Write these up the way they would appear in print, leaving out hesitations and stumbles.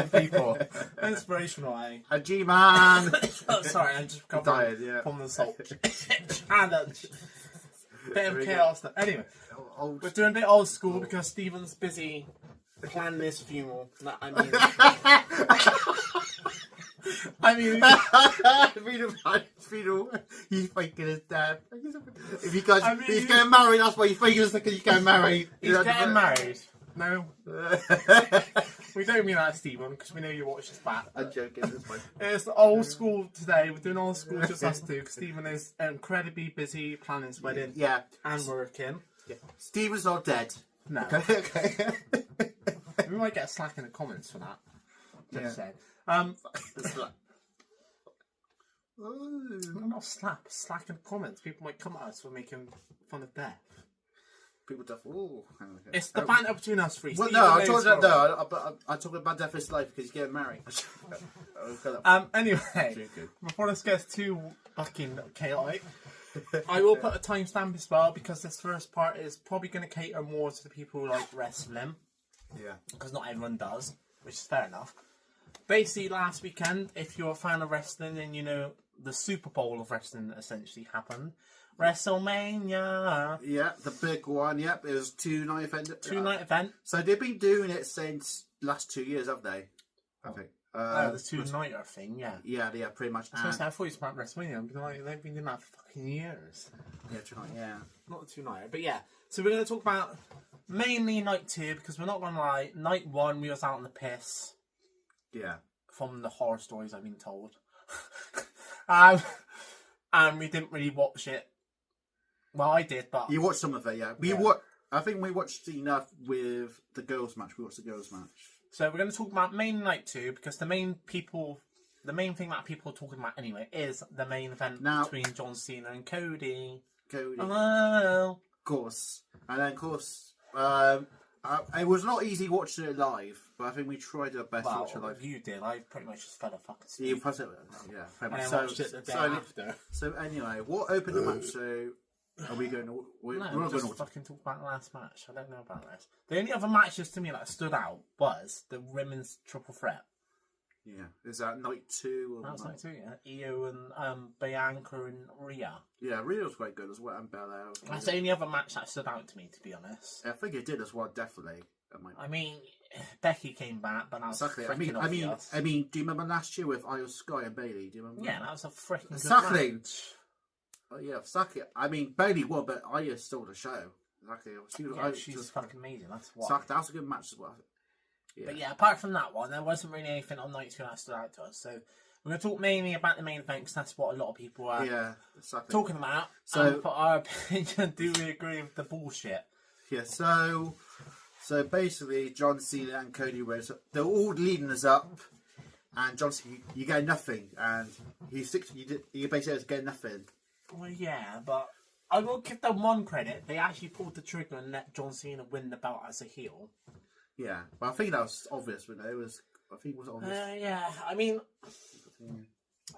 slapping people. Inspirational, eh? A G-man. Oh, sorry, I'm just recovering from the salt challenge. Bit of chaos. Anyway, we're doing a bit old school because Stephen's busy planning this funeral. Funeral. He's faking his dad. If you guys, he's getting married. That's why he's faking his second. He's getting married. He's getting married. No, we don't mean that, Stephen, because we know you watch this back. I'm joking. It's old school today. We're doing old school just us two because Stephen is incredibly busy planning his wedding. Yeah, and working. Yeah. Stephen's not dead. No. Okay. We might get a slack in the comments for that. Just saying. Not slack in the comments. People might come at us for making fun of death. People just It's the banter between us three. Well, no, I'm talking about death is life because he's getting married. Anyway, before this gets too fucking chaotic, I will put a timestamp as well because this first part is probably going to cater more to the people who like wrestling. Yeah. Because not everyone does, which is fair enough. Basically, last weekend, if you're a fan of wrestling, then you know the Super Bowl of wrestling essentially happened. WrestleMania. Yeah, the big one. Yep, it was 2-night event. 2-night event. So they've been doing it since last 2 years, have they? I think. The 2-nighter thing, yeah. Yeah, pretty much. So I thought it was about WrestleMania. They've been doing that for fucking years. Yeah, 2-night. Yeah. Not the 2-nighter, but yeah. So we're going to talk about mainly night 2 because we're not going to lie. Night 1, we was out on the piss. Yeah. From the horror stories I've been told. And we didn't really watch it. Well, I did, but... You watched some of it, yeah. I think we watched enough with the girls' match. We watched the girls' match. So we're going to talk about main night 2, because the main thing that people are talking about anyway is the main event between John Cena and Cody. Oh. Of course. And then, of course, it was not easy watching it live, but I think we tried our best to watch it live. You did. I pretty much just fell a fucking asleep. You watched it, yeah. And I watched it the day after. So anyway, what opened the match? So are we going to... We're not going to fucking talk about the last match. I don't know about this. The only other matches to me that stood out was the women's triple threat. Yeah. Is that night 2? That was night 2, yeah. Io and Bianca and Rhea. Yeah, Rhea was quite good as well, and Belair. That's the only other match that stood out to me, to be honest. Yeah, I think it did as well, definitely. I mean, Becky came back, but that was freaking obvious. I mean, do you remember last year with Io Sky and Bayley? Do you remember? Yeah, that was a freaking exactly. Good match. Oh, yeah, exactly. I mean, Bayley won, but Io stole the show. Exactly. She's fucking amazing. That's why. Exactly. That was a good match as well. Yeah. But yeah, apart from that one, there wasn't really anything on night 2 that stood out to us. So we're going to talk mainly about the main event because that's what a lot of people are talking about. So, and for our opinion, do we agree with the bullshit? Yeah. So basically, John Cena and Cody Rhodes, they're all leading us up, and John Cena, you get nothing, and you basically just get nothing. Well, yeah, but I will give them one credit. They actually pulled the trigger and let John Cena win the belt as a heel. Yeah, but I think that was obvious, but I think it was obvious. Yeah, I mean,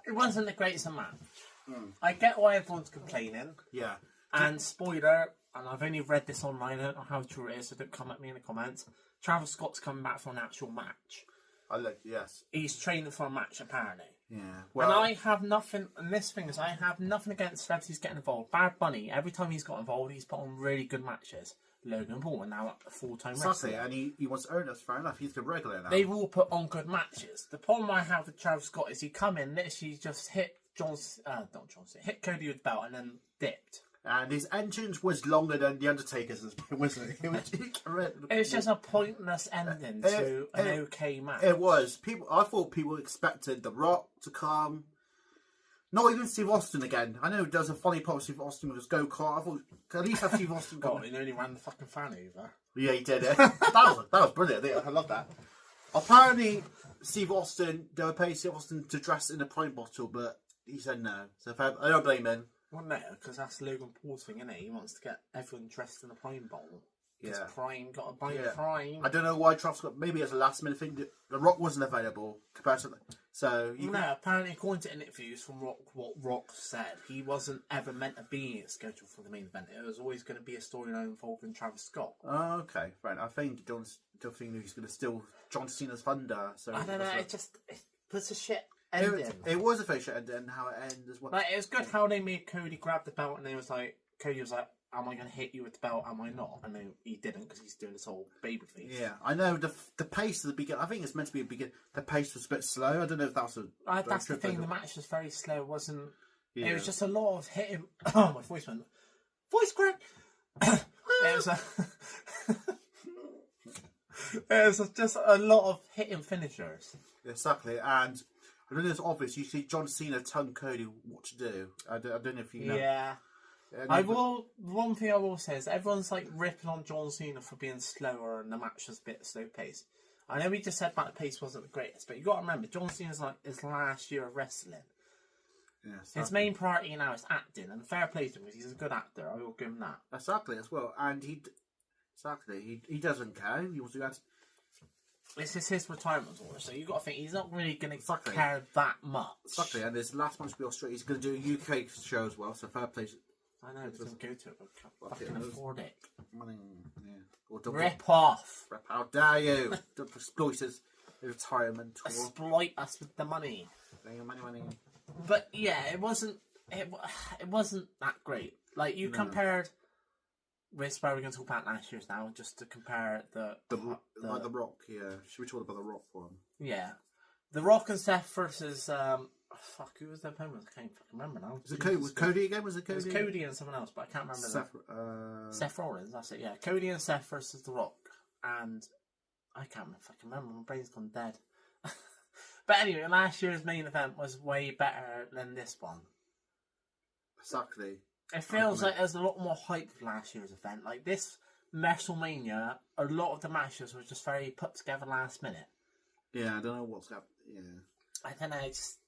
it wasn't the greatest match. I get why everyone's complaining. Yeah. And spoiler, and I've only read this online, I don't know how true it is, so don't come at me in the comments. Travis Scott's coming back for an actual match. Yes. He's training for a match, apparently. Yeah. Well, and I have nothing, and this thing is, I have nothing against celebrities getting involved. Bad Bunny, every time he's got involved, he's put on really good matches. Logan Paul, and now up to full-time wrestler. And he wants to earn us, fair enough. He's the regular now. They've all put on good matches. The problem I have with Travis Scott is he come in, literally just hit hit Cody with the belt and then dipped. And his entrance was longer than The Undertaker's, wasn't it? It was just a pointless ending to an okay match. It was. I thought people expected The Rock to come. Not even Steve Austin again. I know there's a funny part of Steve Austin with his go-kart. I thought, at least have Steve Austin come. He nearly ran the fucking fan over. Yeah, he did it. that was brilliant. I love that. Apparently, they were paying Steve Austin to dress in a pint bottle, but he said no. So I don't blame him. Well, no, because that's Logan Paul's thing, isn't it? He wants to get everyone dressed in a pine bowl. Because Prime got to buy Prime. I don't know why Travis Scott. Maybe it's a last minute thing. The Rock wasn't available compared to. So apparently, according to interviews from Rock, what Rock said, he wasn't ever meant to be scheduled for the main event. It was always going to be a storyline involving Travis Scott. Oh, okay, right. I think don't think he's going to steal John Cena's thunder. So I don't know. It was a shit ending. It was a very shit ending, and how it ended as well. Like, it was good how they made Cody grab the belt, and Cody was like, "Am I going to hit you with the belt? Am I not?" And then he didn't because he's doing this whole baby face. Yeah, I know the pace of the beginning. I think it's meant to be a beginning. The pace was a bit slow. I don't know if that's that's the thing. The match was very slow. It wasn't. Yeah. It was just a lot of hitting. Oh, my voice went. Voice crack. It was just a lot of hitting finishers. Exactly, and I don't know if it's obvious. You see John Cena telling Cody what to do. I don't know if you know. Yeah. One thing I will say is everyone's like ripping on John Cena for being slower and the match was a bit slow paced. I know we just said about the pace wasn't the greatest, but you got to remember John Cena's like his last year of wrestling. Yeah, his main priority now is acting, and fair play to him because he's a good actor. I will give him that. Exactly as well, and he doesn't care. He wants to go. This is his retirement tour, so you got to think he's not really going to care that much. Exactly, and his last match will be Australia. He's going to do a UK show as well, so fair play. I know, he doesn't go to it, but can't fucking afford it. Money, yeah. Rip off! How dare you? Don't exploit his retirement tour. Exploit us with the money. Money. But yeah, it wasn't that great. Like, you compared... We're going to talk about last year's now, just to compare the Rock, yeah. Should we talk about the Rock one? Yeah. The Rock and Seth versus... who was their opponent? I can't fucking remember now. Was Cody again? Was it Cody? It was Cody and someone else, but I can't remember. Seth Rollins, that's it, yeah. Cody and Seth versus The Rock. And I can't fucking remember. My brain's gone dead. But anyway, last year's main event was way better than this one. Exactly. It feels like there's a lot more hype for last year's event. Like this WrestleMania, a lot of the matches were just very put together last minute. Yeah, I don't know what's happened. Yeah. I don't know, it's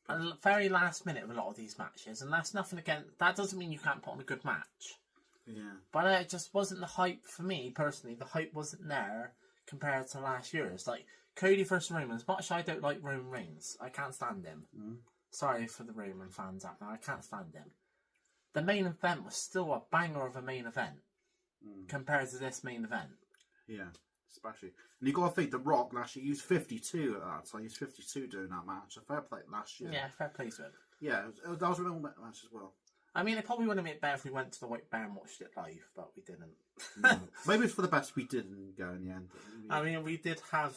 very last minute with a lot of these matches, and that's nothing against. That doesn't mean you can't put on a good match. Yeah. But it just wasn't the hype for me personally. The hype wasn't there compared to last year's. Like Cody versus Roman. As much as I don't like Roman Reigns, I can't stand him. Mm. Sorry for the Roman fans out there. I can't stand him. The main event was still a banger of a main event compared to this main event. Yeah, especially. And you got to think, The Rock last year used 52 at that time. He used 52 doing that match. A fair play last year. Yeah, fair play to him. Yeah, that was a real match as well. I mean, it probably would have been better if we went to the White Bear and watched it live, but we didn't. No. Maybe it's for the best we didn't go in the end. I mean, we did have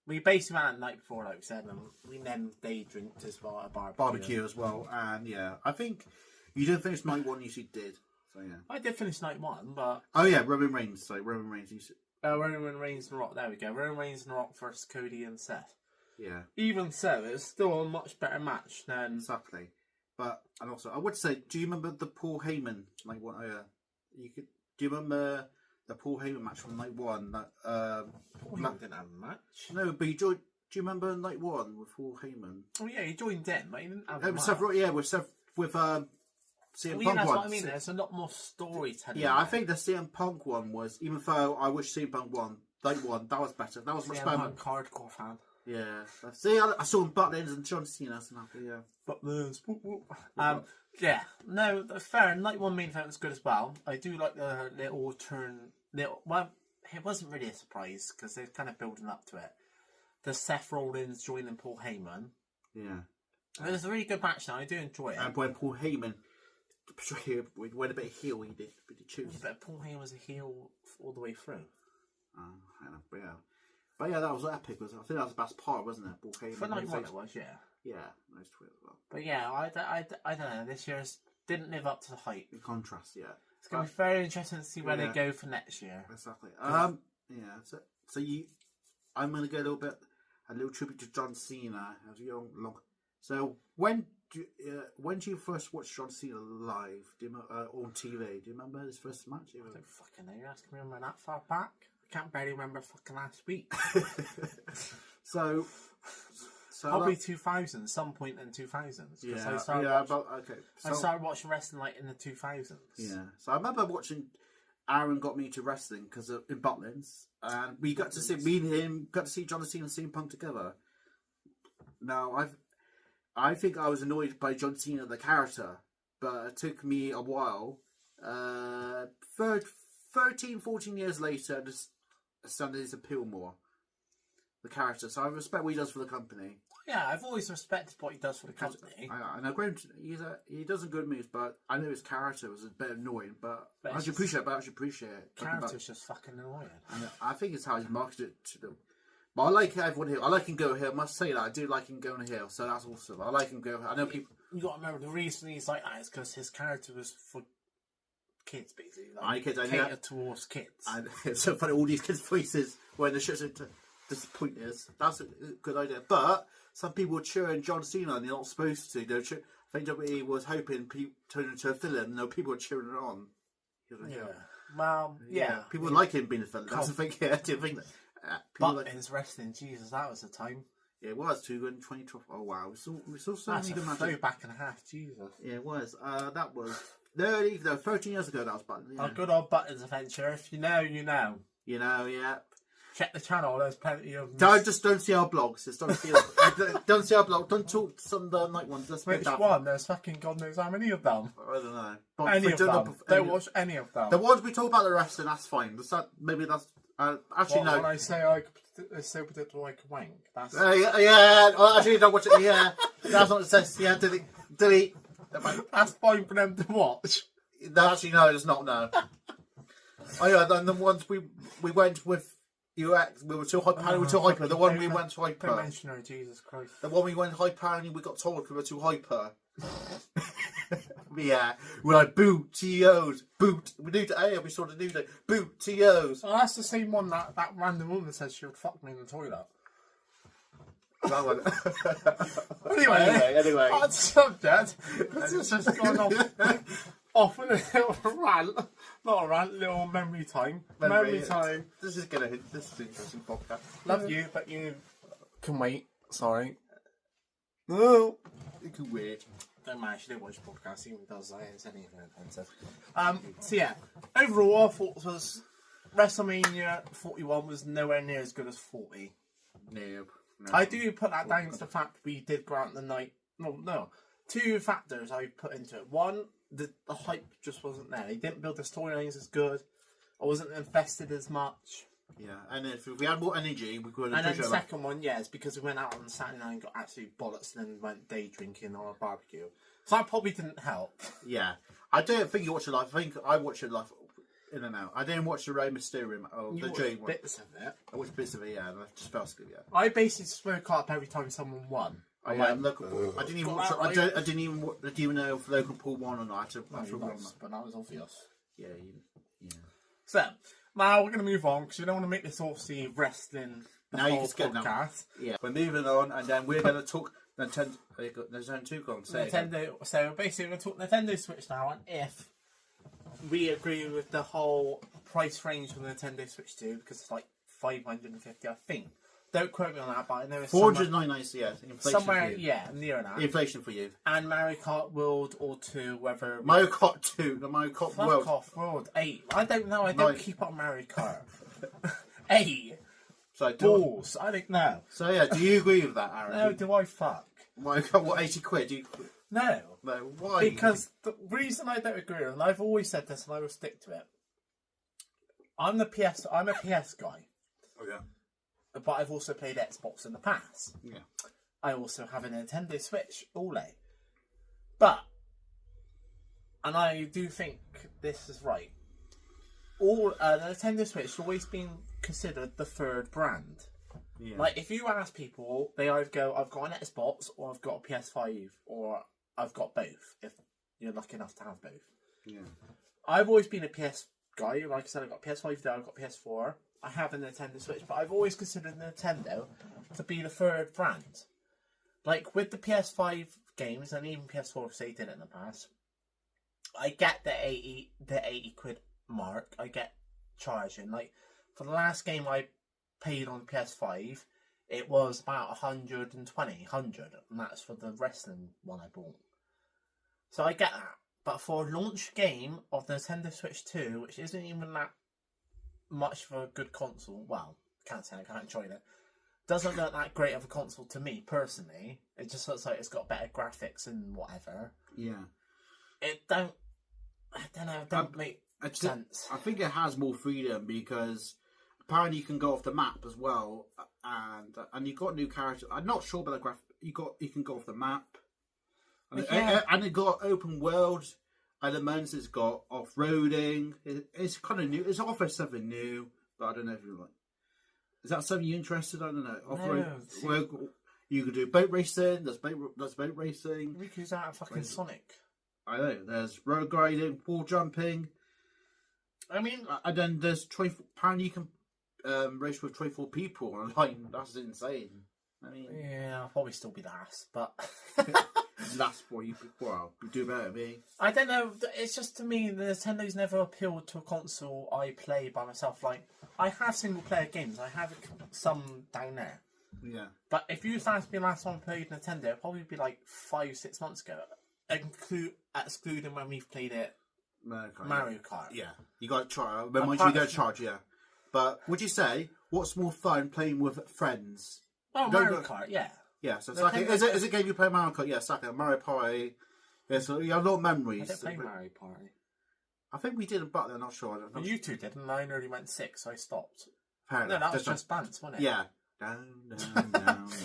we basically went out the night before, like we said, and we then day drinked as well at a barbecue as well. And yeah, I think you didn't finish night one, you did. So yeah, I did finish night one, but Roman Reigns. Sorry, Roman Reigns. Roman Reigns and Rock. There we go. Roman Reigns and Rock versus Cody and Seth. Yeah. Even so, it was still a much better match than exactly. But and also, I would say, do you remember the Paul Heyman night one? Do you remember the Paul Heyman match from night one? Paul Heyman didn't have a match. No, but he joined. Do you remember night one with Paul Heyman? Oh yeah, he joined in, but he didn't have a match. With CM Punk that's one. what I mean. There's a lot more storytelling. Yeah, I think the CM Punk one was, even though I wish CM Punk won, night one, that was better. That was much better. CM Punk hardcore fan. Yeah. See, I saw him Butlins and John Cena. So yeah. Butlins. Yeah. No, fair. Night one main event was good as well. I do like the little turn. Well, it wasn't really a surprise because they're kind of building up to it. The Seth Rollins joining Paul Heyman. Yeah. It was a really good match now. I do enjoy it. And when Paul Heyman went a bit heel, he did choose. Yeah, but Paul Heyman was a heel all the way through. I know, but yeah, that was epic. I think that was the best part, wasn't it? Paul Heyman. For night one, it was, yeah. Yeah, those two as well. But yeah, I don't know. This year's didn't live up to the hype. In contrast, yeah. It's going to be very interesting to see where they go for next year. Exactly. Yeah. So I'm going to go a little tribute to John Cena as a young long. So when do you first watch John Cena live? On TV? Do you remember his first match? I don't fucking know. You're asking me remember that far back? I can't barely remember fucking last week. so probably 2000, some point in 2000s. Yeah, I started watching wrestling like in the 2000s. Yeah, so I remember watching. Aaron got me to wrestling because in Butlins, and me and him got to see John Cena and CM Punk together. Now I think I was annoyed by John Cena the character, but it took me a while. 13, 14 years later, understand his appeal more. The character. So I respect what he does for the company. Yeah, I've always respected what he does for the company. And I agree. He does a good moves, but I know his character was a bit annoying. But I should appreciate it. Character's just fucking annoying. And I think it's how he's marketed it to them. But I like everyone here. I like him go here. I must say that I do like him going here. So that's awesome. I like him go here. I know people. You got to remember the reason he's like that is because his character was for kids, basically. Catered towards kids. And it's so funny. All these kids' voices when the shit's into disappointing. That's a good idea. But some people are cheering John Cena and they're not supposed to. I think WWE was hoping people turn into a villain. No, people are cheering it on. Yeah. Well, yeah. People like him being a villain. That's the thing. Yeah, I do think that. Buttons wrestling, Jesus, that was a time. Yeah, it was 2012. Oh wow, we saw so many good matches. That's a back and a half, Jesus. Yeah, it was. That was 13 years ago. That was Buttons. Yeah. A good old Buttons adventure. If you know, you know. You know, yeah. Check the channel. There's plenty of. Don't see our blogs. Just don't see. Don't see our blog. Don't talk to some of the night ones. Which one? There's fucking God knows how many of them. I don't know. Any of them. Don't watch any of them. The ones we talk about the wrestling, that's fine. Maybe that's. Actually, no. When I say I so predictable I can wank, that's... yeah, actually, don't watch it. Yeah, that's what it says. Yeah, delete. That's fine for them to watch. No, actually, no, it's not. No. Oh yeah, then the ones we went with UX, we were too hyper. We were too hyper. The one we went to hyper. Don't mention her, Jesus Christ. The one we went hyper and we got told we were too hyper. Yeah, we're like boot TOs, boot. We do to we sort of do the boot TOs. Oh, that's the same one that random woman says she would fuck me in the toilet. That one. Anyway. On subject. This is just going off on a little rant. Not a rant, little memory time. Memory time. This is an interesting podcast. Love you, but you can wait. Sorry. No. You can wait. Don't mind, she didn't watch the podcast, even does that, it's anything offensive. So yeah, overall, I thought was WrestleMania 41 was nowhere near as good as 40. No. I do put that down to the fact we did grant the night. No. Two factors I put into it. One, the hype just wasn't there. They didn't build the storylines as good. I wasn't invested as much. Yeah, and if we had more energy, we could. And then the second one, it's because we went out on Saturday night and got absolute bollocks, and then went day drinking or a barbecue. So that probably didn't help. Yeah, I don't think you watched it live. I think I watched it live in and out. I didn't watch the Rey Mysterio or the Dream one. Bits of it. I watched bits of it. Yeah, and I just fell asleep. Yeah. I basically spoke up every time someone won. I didn't even watch. I didn't even know if Logan Paul won or not. But that was obvious. Yeah. So. Now we're going to move on because we don't want to make this obviously wrestling now you can podcast. Yeah, we're moving on, and then we're going to talk Nintendo. There's only two gone. Nintendo. So basically, we're talking Nintendo Switch now, and if we agree with the whole price range for the Nintendo Switch 2, because it's like $550, I think. Don't quote me on that, but I know it's $499. Yeah, inflation somewhere. For you. Yeah, near that. Inflation for you. And Mario Kart World or 2, whether Mario Kart 2, the Mario Kart World. Fuck off, World 8. I don't know. I don't keep up Mario Kart. 8. So balls. I don't know. So yeah, do you agree with that, Aaron? No, do I fuck? Mario Kart, what, 80 quid? Do you... No. No, why? Because the reason I don't agree with, and I've always said this, and I will stick to it. I'm a PS guy. Oh yeah. But I've also played Xbox in the past. Yeah. I also have a Nintendo Switch, Ole. But, and I do think this is right, the Nintendo Switch has always been considered the third brand. Yeah. Like, if you ask people, they either go, I've got an Xbox, or I've got a PS5, or I've got both, if you're lucky enough to have both. Yeah. I've always been a PS guy. Like I said, I've got PS5 there, I've got PS4. I have a Nintendo Switch, but I've always considered Nintendo to be the third brand. Like, with the PS5 games, and even PS4, because they did it in the past, I get the 80 quid mark. I get charging. Like, for the last game I paid on PS5, it was about 120, and that's for the wrestling one I bought. So I get that. But for a launch game of the Nintendo Switch 2, which isn't even that much for a good console, well, can't say I can't enjoy it. Doesn't look that great of a console to me personally. It just looks like it's got better graphics and whatever. Yeah. It don't make sense. I think it has more freedom because apparently you can go off the map as well, and you got new characters. I'm not sure about the graphic. You can go off the map, and it got open world elements. It's got off roading. It's kind of new. It's offers something new, but I don't know if you like. Is that something you're interested in? I don't know. Off-road, you could do boat racing. There's boat racing. We could use that at fucking Sonic. I know. There's road gliding, wall jumping. I mean, and then there's 24. Apparently, you can race with 24 people online. That's insane. I mean, yeah, I'll probably still be the ass, but that's what you do better than me. I don't know. It's just to me, Nintendo's never appealed to a console I play by myself. Like, I have single player games. I have some down there. Yeah. But if you asked me the last time I played Nintendo, it'd probably be like 5-6 months ago, excluding when we've played it. Mario Kart. Yeah, you got to try. Remind you got to charge. Yeah, but would you say what's more fun playing with friends? Oh, Mario Kart. Yeah. Yeah, so it's like is it a game you play Mario Kart? Yeah, it's like a Mario Party. Yeah, so you have a lot of memories. I didn't play Mario Party. I think we did, but I'm not sure. You two did, and I nearly went 6, so I stopped. Fair enough. No, that was just Bants, wasn't it? Yeah. No.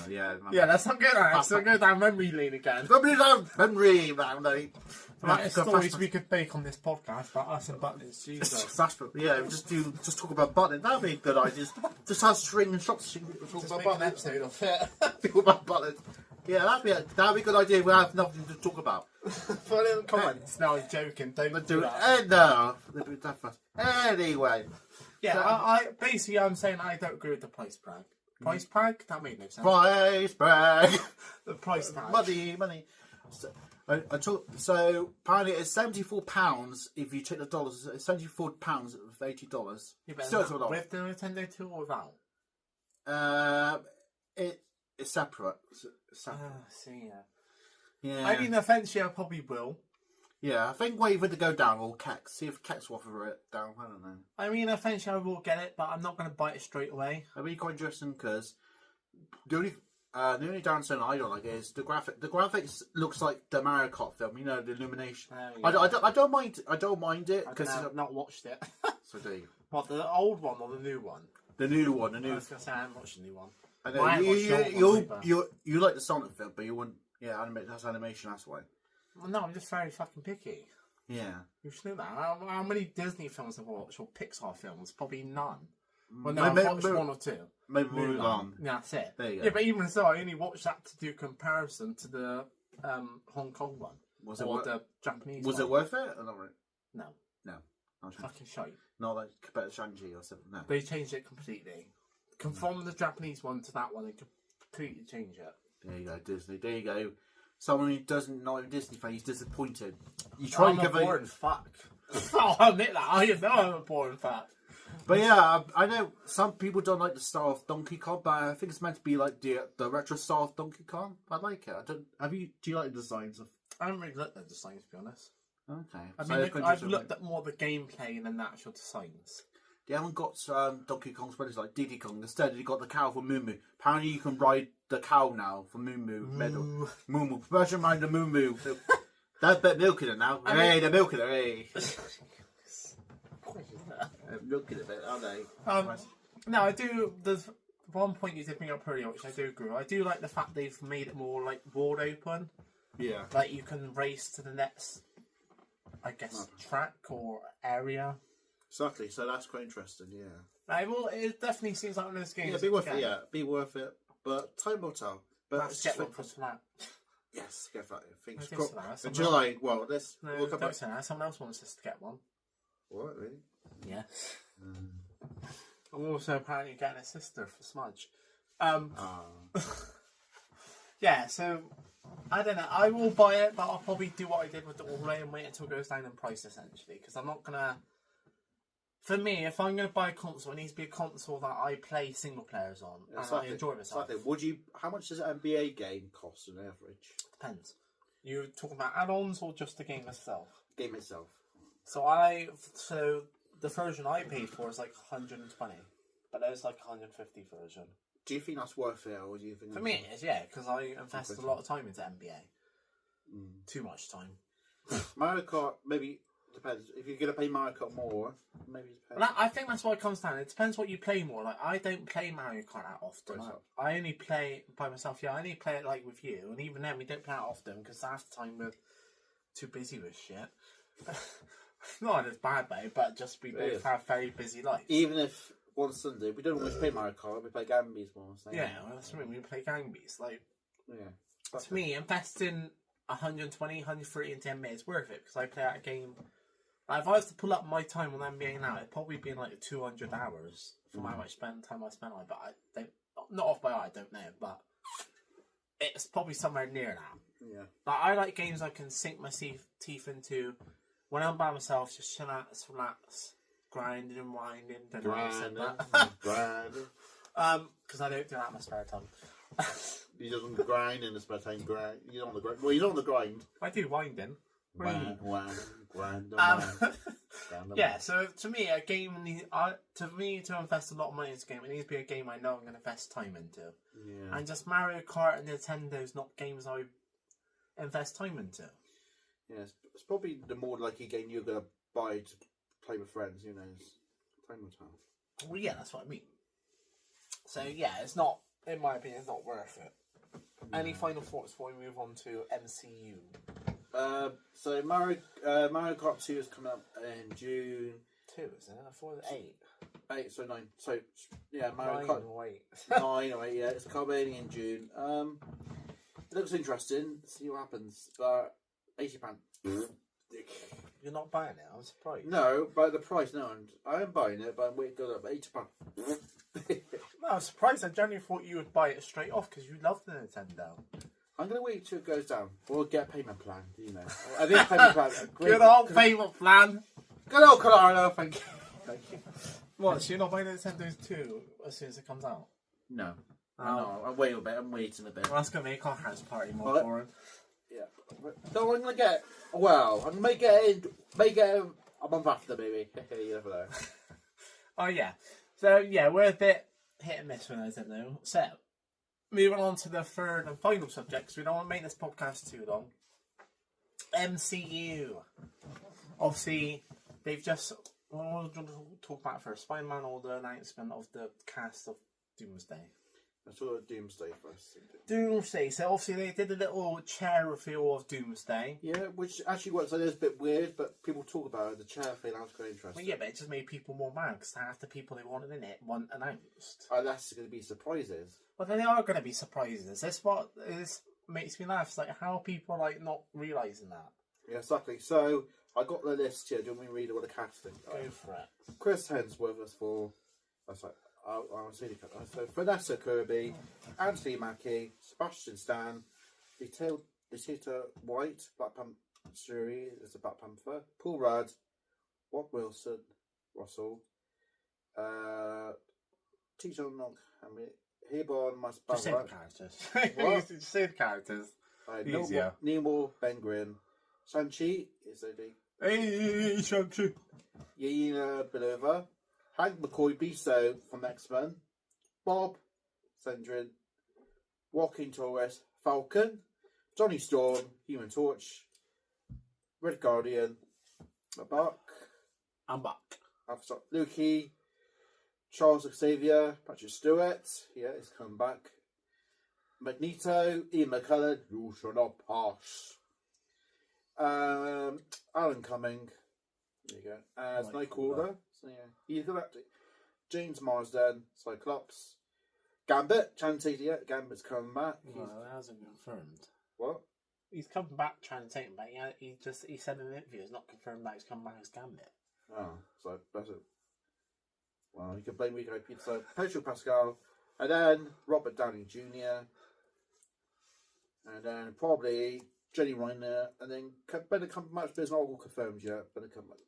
Yeah, that's not good. Let's not go down memory lane again. Memory lane. Right, stories we could make on this podcast about us and buttons. Jesus. Yeah, just talk about buttons. That'd be a good idea. Just have string and shots. Talk about buttons. An episode of it. Talk about buttons. Yeah, that'd be a good idea. We'll have nothing to talk about. Put it in the comments. No, I'm joking. Don't do that. No. Anyway. Yeah, so, I'm saying I don't agree with the price brag. Price brag? That made no sense. Price brag. The price tag. Money. So apparently it's £74 if you take the dollars. It's £74 of $80. Still with the Nintendo 2 or without? It's separate. Yeah. I mean, eventually I probably will. Yeah, I think wait for it to go down or Kex. See if Kex will offer it down. I don't know. I mean, eventually I will get it, but I'm not going to buy it straight away. It'll be quite interesting because the only downside I don't like is the graphic. The graphics looks like the Mario Kart film. You know, the illumination. Yeah. I don't mind. I don't mind it because I've not watched it. So do you? What, the old one or the new one? The new one. The new. I was going to say I haven't watched the new one. I know you like the Sonic film, but you wouldn't. Yeah, that's animation. That's why. No, I'm just very fucking picky. Yeah. You should know that. How many Disney films have I watched or Pixar films? Probably none. Well, no, I've watched 1 or 2. Maybe Mulan. Yeah, that's it. There you go. Yeah, but even so, I only watched that to do comparison to the Hong Kong one. The Japanese one. Was it worth it? Or not really? No. Fucking shite. Not like compared to Shang-Chi or something. No. They changed it completely. From the Japanese one to that one, they completely changed it. There you go, Disney. There you go. Someone who doesn't know a Disney fan, he's disappointed. You try to give a boring fuck. I'll admit that. I know I'm a boring fuck. But yeah, I know some people don't like the style of Donkey Kong, but I think it's meant to be like the retro style of Donkey Kong. I like it. Do you like the designs of? I haven't really looked at the designs, to be honest. Okay. I've looked at more the gameplay than the actual designs. They haven't got Donkey Kong spreaders like Diddy Kong. Instead, they got the cow for Moo Moo. Apparently, you can ride the cow now for Moo Moo medal. Moo Moo. Version mind the Moo Moo. There's a bit of milk in it now. Hey, they're milking it. Hey. Milking it a bit, aren't they? No, I do. There's one point you did bring up earlier, which I do agree with. I do like the fact they've made it more like world open. Yeah. Like you can race to the next, I guess, track or area. Exactly, so that's quite interesting, yeah. It definitely seems like one of those games. Yeah, be worth it, be worth it. But time will tell. But let's get one for that. Yes, get that. Things in July, well, let's... No, we'll don't say that. Someone else wants us to get one. What, really? Yeah. I'm also apparently getting a sister for Smudge. Yeah, so... I don't know. I will buy it, but I'll probably do what I did with the All-Ray and wait until it goes down in price, essentially. Because I'm not going to... For me, if I'm going to buy a console, it needs to be a console that I play single players on and I enjoy myself. How much does an NBA game cost on average? Depends. You talking about add-ons or just the game itself? Game itself. So the version I paid for is like 120, but there's like 150 version. Do you think that's worth it, or do you think? For me, it is, yeah, because I invested a lot of time into NBA. Too much time. Mario Kart, maybe. Depends. If you're going to pay Mario Kart more, maybe it depends. Well, I think that's what it comes down. It depends what you play more. Like, I don't play Mario Kart that often. I only play by myself. Yeah, I only play it like with you, and even then we don't play it often because half the time we're too busy with shit. Not in a bad way, but just we both have very busy lives. Even if one Sunday we don't always play Mario Kart, we play Gambies more. So yeah, well, that's what I mean. We play Gambies. Like, yeah. To me, investing 120, 130 in 10 minutes worth it because I play that game. Like, if I was to pull up my time on NBA now, it'd probably be in like 200 hours from how much time I spent on it. But I don't, not off by eye, I don't know, but it's probably somewhere near that. Yeah. Like, I like games I can sink my teeth into when I'm by myself, just relax, grinding and winding. Grinding. Because I don't do that in my spare time. He doesn't grind in the spare time. You're on the grind. Well, you're on the grind. I do winding. Grind. Yeah, so to me, a game to invest a lot of money in this game, it needs to be a game I know I'm going to invest time into. Yeah. And just Mario Kart and Nintendo's not games I invest time into. Yeah, it's probably the more likely game you're going to buy to play with friends. You know, time will tell. Well, yeah, that's what I mean. So yeah, it's not, in my opinion, it's not worth it. No. Any final thoughts before we move on to MCU? So Mario Kart 2 is coming up in June. 2, isn't it? I thought it was 8. 8, so 9. So yeah, Mario 9 Kart or 8. 9 or 8. Yeah, it's coming in June. It looks interesting. See what happens. But £80. You're not buying it? I'm surprised. No, but the price. No, I am buying it, but I'm waiting to go up £80. No, I'm surprised. I genuinely thought you would buy it straight off because you love the Nintendo. I'm going to wait till it goes down. Or get a payment plan, you know. I think payment plan. Good old payment plan. Good old Colorado, thank you. Thank you. What, so you're not buying the Nintendo 2 as soon as it comes out? No. No, I'm waiting a bit. I'm waiting a bit. Well, that's going to make our house party more boring. Yeah. So I'm going to get... Well, I'm going to make it a month after, maybe. You never know. Oh, yeah. So, yeah, we're a bit hit and miss with Nintendo. So, moving on to the third and final subject, because we don't want to make this podcast too long. MCU. Obviously, they've just... We'll talk about it first. Spider-Man, all the announcement of the cast of Doomsday. I saw Doomsday first. Doomsday. So obviously they did a little chair reveal of Doomsday. Yeah, which actually works. I know it's a bit weird, but people talk about it. The chair thing, that was quite interesting. Well, yeah, but it just made people more mad because half the people they wanted in it weren't announced. Oh, that's going to be surprises. Well, they are going to be surprises. That's what makes me laugh. It's like how people are like not realising that. Yeah, exactly. So I got the list here. Do you want me to read all the casting? Go for it. Chris Hemsworth was for. That's like. I'll see the so Vanessa Kirby, Anthony Mackie, Sebastian Stan, Letitia White, Black Panther is a Black Panther, Paul Rudd, Watt Wilson, Russell, T-John Knock, Hebron, Just say the characters. What? Just say the characters. Easier. Nemo, Ben Grimm, Shang-Chi, is Hey, Shang-Chi. Yelena Belova, Hank McCoy, Beasto from X-Men, Bob Sendrin, Joaquin Torres, Falcon, Johnny Storm, Human Torch, Red Guardian, I'm back. Lukey, Charles Xavier, Patrick Stewart, yeah, he's coming back. Magneto, Ian McKellen, you shall not pass. Alan Cumming, there you go, as Nightcrawler. So yeah, he's got that. James Marsden, Cyclops, Gambit, Channing Tatum. Yeah, Gambit's coming back. Well, that hasn't confirmed. What? He's coming back, Channing Tatum, but he said in an interview, it's not confirmed that he's coming back as Gambit. Oh, so that's it. Well, you can blame Rico Pizza, Pedro Pascal, and then Robert Downey Jr., and then probably Jenny Rayner, and then Benedict Cumberbatch, but it's not all confirmed yet.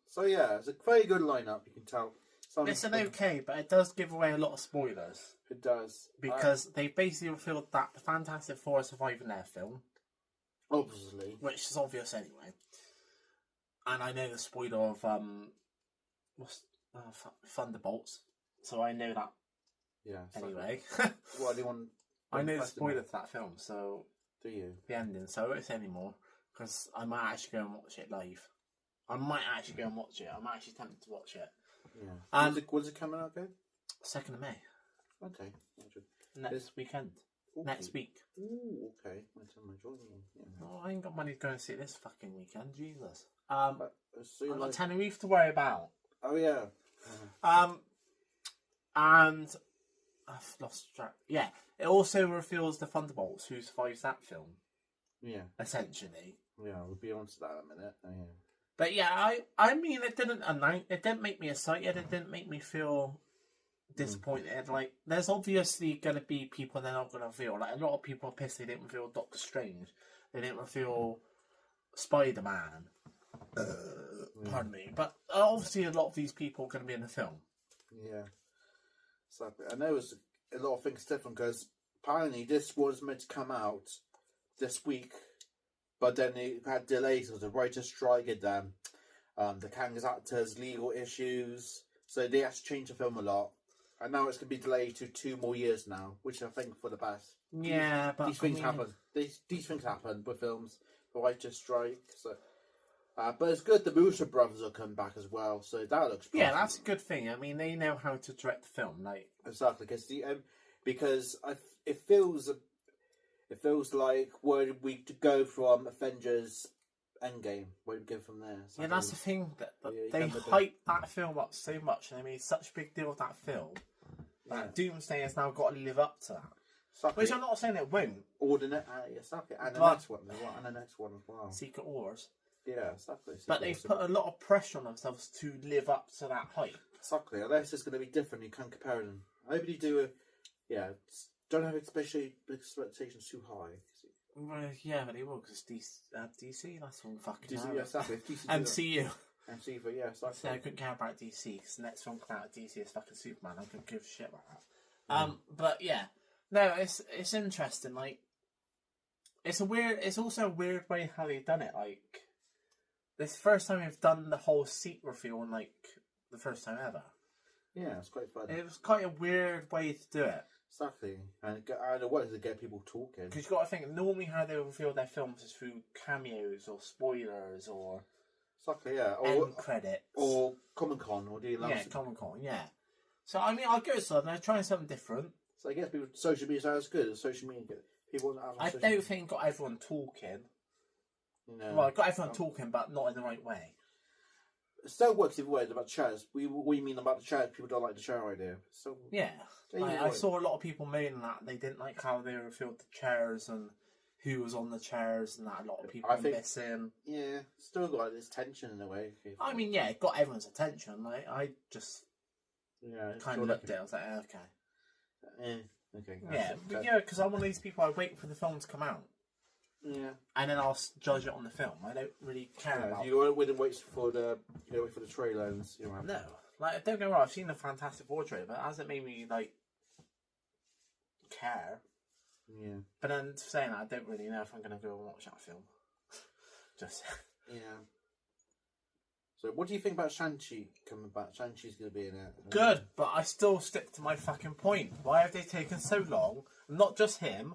So yeah, it's a very good lineup. You can tell. It's an okay, but it does give away a lot of spoilers. It does because they basically revealed that the Fantastic Four are surviving their film, obviously, which is obvious anyway. And I know the spoiler of Thunderbolts, so I know that. Yeah. Anyway, I know the spoiler to that film, so. Do you? The ending, so I won't say anymore because I might actually go and watch it live. I might actually go and watch it. I'm actually tempted to watch it. Yeah. When's it coming out again? 2nd of May. Okay. Next weekend. Okay. Next week. Ooh, okay. I'm enjoying it. Yeah. Oh, I ain't got money to go and see it this fucking weekend. Jesus. I've got Tenerife to worry about. Oh yeah. And I've lost track. Yeah, it also reveals the Thunderbolts, who survives that film. Yeah. Essentially. Yeah, we'll be on to that in a minute. Oh, yeah. But yeah, I mean, it didn't make me excited. It didn't make me feel disappointed. Like, there's obviously going to be people they're not going to feel. Like, a lot of people are pissed they didn't feel Doctor Strange. They didn't feel Spider-Man. Pardon me. But obviously a lot of these people are going to be in the film. Yeah. Exactly. And there was a lot of things different because apparently this was meant to come out this week, but then it had delays because the writer's strike and the Kangas actors' legal issues. So they had to change the film a lot. And now it's going to be delayed to 2 more years now, which I think for the best. Yeah, but these things happen. These things happen with films. The writer's strike. So, but it's good. The Russo brothers will come back as well, so that looks. Promising. Yeah, that's a good thing. I mean, they know how to direct the film, like exactly because it feels like where did we go from Avengers Endgame? Where did we go from there? Yeah, that's the thing that they hyped that film up so much, and they made such a big deal of that film. That Doomsday has now got to live up to that. Exactly. Which I'm not saying it won't. Ordinate, exactly. And the next one as well. And the next one as well. Secret Wars. Yeah, exactly. But they've put a lot of pressure on themselves to live up to that hype. Exactly. Unless it's going to be different, you can't compare them. I hope you do don't have expectations too high. Well, yeah, but they will, because DC, that's all fucking DC, yeah, exactly. DC MCU. MCU, yeah, exactly. So I couldn't care about DC, because the next film coming out of DC is fucking Superman. I couldn't give a shit about that. But yeah. No, it's interesting, like, it's also a weird way how they've done it, like, this first time we've done the whole seat reveal, and like, the first time ever. Yeah, it's quite fun. It was quite a weird way to do it. Exactly. And I wanted to get people talking. Because you've got to think, normally how they reveal their films is through cameos, or spoilers, or... Exactly, yeah. End credits. Or Comic-Con, or do you Yeah, Comic-Con, yeah. So, I mean, I'll go with something. I'm trying something different. So I guess social media sounds good. Social media, people I don't think got everyone talking. No. Well, I got everyone talking, but not in the right way. It still works either way about chairs. We mean about the chairs. People don't like the chair idea. So yeah, I saw a lot of people moaning that they didn't like how they revealed the chairs and who was on the chairs, and that a lot of people were missing. Yeah, still got this tension in a way. I mean, yeah, it got everyone's attention. Like, I just kind of looked at it. I was like, okay. Okay. Yeah, because I'm one of these people. I wait for the film to come out. Yeah. And then I'll judge it on the film. I don't really care about. You wouldn't wait for the trailer and No, like, don't get me wrong. I've seen the Fantastic Four trailer, but it hasn't made me like care. Yeah. But then saying that, I don't really know if I'm going to go and watch that film. Just. Yeah. So, what do you think about Shang-Chi coming back? Shang-Chi's going to be in it. Good, but I still stick to my fucking point. Why have they taken so long, not just him,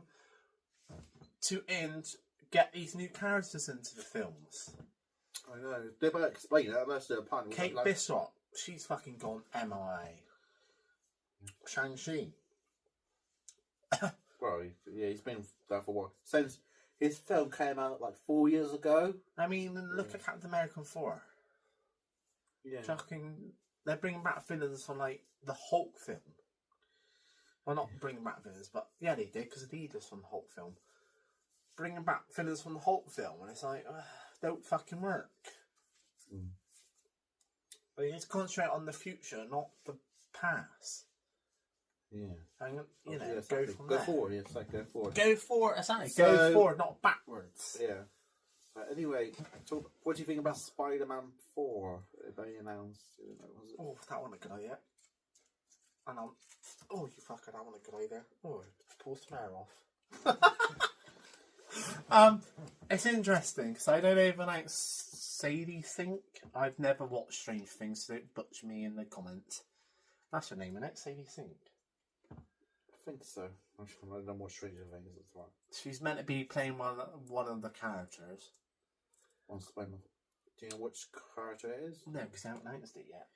to get these new characters into the films? I know. They better explain that. Unless they're planning. Kate Bishop, she's fucking gone MIA. Shang-Chi. Well, he's been there for what? Since his film came out like 4 years ago. I mean, look at Captain America 4. Yeah. They're bringing back villains from like the Hulk film. Well, not bringing back villains, but yeah, they did, because he does from the Hulk film. Bringing back villains from the Hulk film, and it's like, don't fucking work. We need to concentrate on the future, not the past. Yeah. And, go forward. Yes, like go forward. Go forward, exactly. Go forward, not backwards. Yeah. Anyway, what do you think about Spider-Man 4? They announced. Oh, that wasn't a good idea. And oh, you fucker, that wasn't a good idea. Oh, pull some air off. It's interesting because I don't even like Sadie Sink. I've never watched Strange Things, so don't butcher me in the comments. That's her name, isn't it? Sadie Sink. I think so. I don't watch Stranger Things as well. She's meant to be playing one of the characters. On Spider-Man. Do you know which character it is? No, because they haven't announced it yet.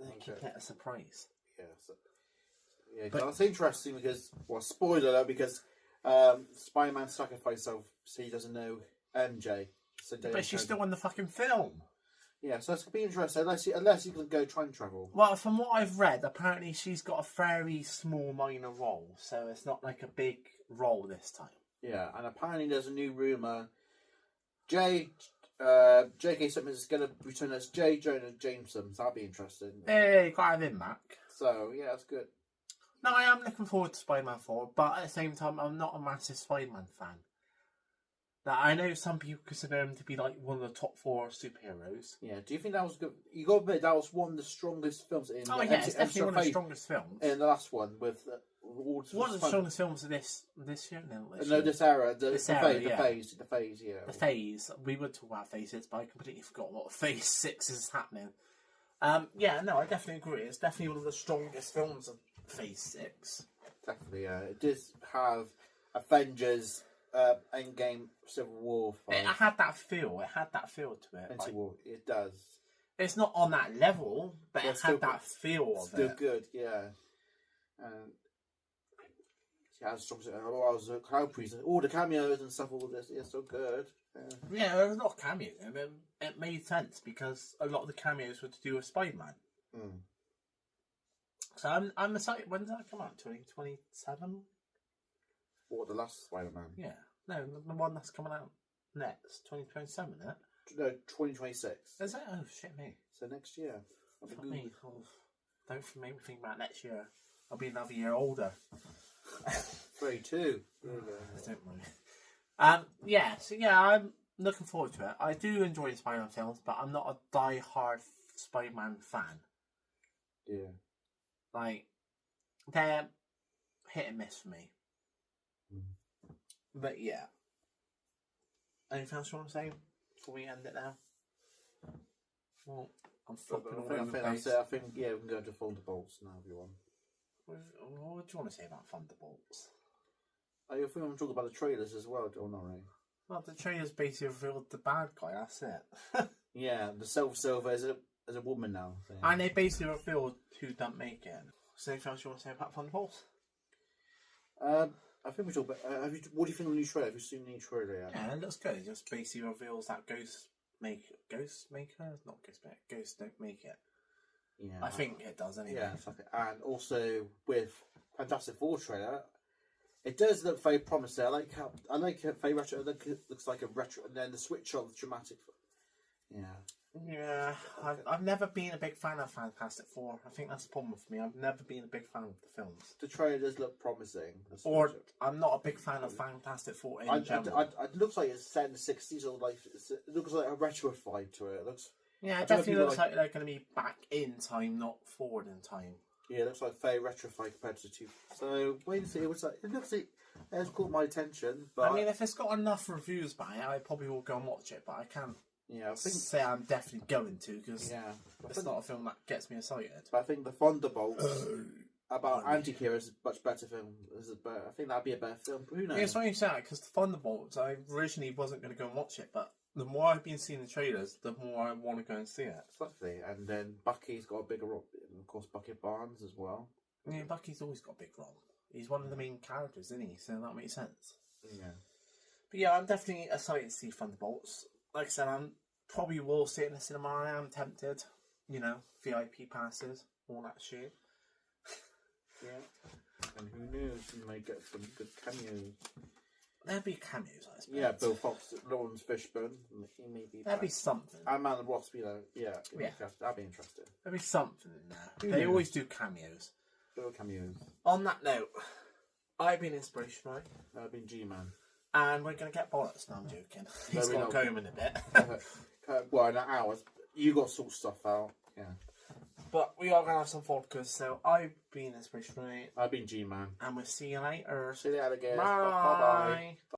They keep it a surprise. Yeah, but that's interesting because, well, spoiler alert, because Spider-Man sacrificed himself so he doesn't know MJ. So but she's still in the fucking film. Yeah, so it's going to be interesting, unless you can go time travel. Well, from what I've read, apparently she's got a very small minor role, so it's not like a big role this time. Yeah, and apparently there's a new rumour. J.K. Simmons is going to return as J. Jonah Jameson, so that'll be interesting. Hey, got to have him back. So, yeah, that's good. No, I am looking forward to Spider-Man 4, but at the same time, I'm not a massive Spider-Man fan. Now, I know some people consider him to be like one of the top 4 superheroes. Yeah, do you think that was good? You got to admit, that was one of the strongest films in Oh, yeah, it's definitely one of the strongest films. In the last one, with one of the strongest films of this year? This era. The phase. We would talk about phases, but I completely forgot what phase 6 is happening. Yeah, no, I definitely agree. It's definitely one of the strongest films of phase 6. Definitely, yeah. It does have Avengers, Endgame, Civil War. It had that feel. It had that feel to it. Civil War, it does. It's not on that level, but it had that feel of it. Still good, yeah. Yeah, all the cameos and stuff, all this, it's so good. Yeah, there's a lot of cameos. It made sense because a lot of the cameos were to do with Spider-Man. Mm. So I'm excited. When does that come out? 2027? What, the last Spider-Man? Yeah. No, the one that's coming out next. 2027, isn't it? No, 2026. Is it? Oh, shit me. So next year. For me, don't make me think about next year. I'll be another year older. 32. Don't worry. Yeah, so yeah, I'm looking forward to it. I do enjoy the Spider-Man films, but I'm not a die-hard Spider-Man fan. Yeah. Like, they're hit and miss for me. Mm. But yeah. Anything else you want to say before we end it now? Well, I'm flopping all over the place. I think, yeah, we can go to Thunderbolts now, everyone. What do you want to say about Thunderbolts? I think I'm talking about the trailers as well, or not really? Well, the trailers basically revealed the bad guy, that's it. Yeah, the Silver is a woman now. So. And they basically revealed who don't make it. So anything else you want to say about Thunderbolts? I think we talk about. What do you think of the new trailer? Have you seen the new trailer yet? Yeah, it looks good. It just basically reveals that Ghost don't make it. Yeah, I think it does anyway. Yeah, exactly. And also with Fantastic Four trailer, it does look very promising. I like it very retro. It looks like a retro, and then the switch on the dramatic. Yeah. Yeah, I've never been a big fan of Fantastic Four. I think that's the problem for me. I've never been a big fan of the films. The trailer does look promising. Or I'm not a big fan of Fantastic Four in general. It looks like it's set in the 60s, or like it looks like a retro vibe to it. It looks. Yeah, it definitely looks like they're going to be back in time, not forward in time. Yeah, it looks like very retrofit compared to the two. So wait and see. It looks like it's caught my attention. But I mean, if it's got enough reviews by it, I probably will go and watch it. But I can't. Yeah, I think say I'm definitely going to because it's not a film that gets me excited. But I think the Thunderbolt about anti-heroes is a much better film. I think that'd be a better film. Who knows? Yeah, it's funny you say that because the Thunderbolts, I originally wasn't going to go and watch it, but the more I've been seeing the trailers, the more I want to go and see it. Exactly, and then Bucky's got a bigger role, and of course Bucky Barnes as well. Yeah, Bucky's always got a big role. He's one of the main characters, isn't he? So that makes sense. Yeah. But yeah, I'm definitely excited to see Thunderbolts. Like I said, I'm probably will see it in the cinema. I am tempted. You know, VIP passes, all that shit. Yeah. And who knows, we may get some good cameos. There'll be cameos, I suppose. Yeah, Bill Fox, Lawrence Fishburne. He may be. There'll be something. And Man of the Wasp, yeah. That'd be interesting. There'll be something in there. They always do cameos. Little cameos. On that note, I've been Inspiration, right? I've been G-Man. And we're going to get bollocks. No, I'm joking. He's got to go home in a bit. Well, in an hour. You got to sort stuff out. Yeah. But we are going to have some vodkas. So I've been Inspiration, right? I've been G-Man. And we'll see you later. See you later, guys. Bye. Bye-bye.